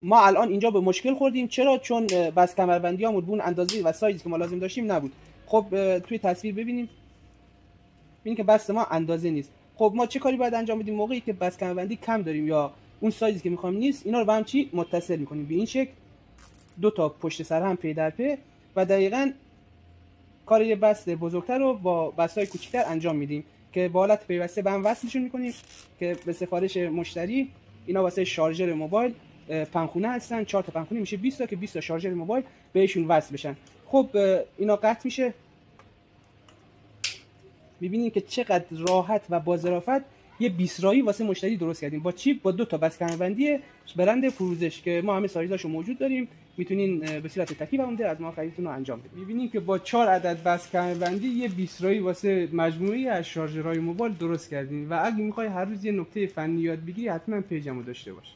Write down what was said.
ما الان اینجا به مشکل خوردیم. چرا؟ چون بس کمربندیامون به اون اندازه و سایزی که ما لازم داشتیم نبود. خب توی تصویر ببینید که بست ما اندازه نیست. خب ما چه کاری باید انجام بدیم موقعی که بس کمربندی کم داریم یا اون سایزی که می‌خوایم نیست؟ اینا رو به هم چی متصل می‌کنیم به این شکل، دو تا پشت سر هم پی در پی، و دقیقاً کار یه بست بزرگتر رو با بست‌های کوچیک‌تر انجام میدیم که با حالت پیوسته به هم وصلشون می‌کنیم که به سفارش مشتری اینا واسه شارژر موبایل پنخونه هستن. 4 تا پنخونه میشه 20 تا که 20 تا شارژر موبایل بهشون وصل بشن. خب اینا قطع میشه. می‌بینید که چقدر راحت و با ظرافت یه بیسرایی واسه مشتری درست کردیم. با چی؟ با دو تا بس کمربندی برند فروزش که ما همه سایزاشو موجود داریم. میتونین به صورت تکی و عمده از ما خریدتون رو انجام بدید. می‌بینید که با 4 عدد بس کمربندی یه بیسرایی واسه مجموعه‌ای از شارژرهای موبایل درست کردیم. و اگه می‌خوای هر روز یه نکته فنی یاد بگیری حتما پیجمو داشته باش.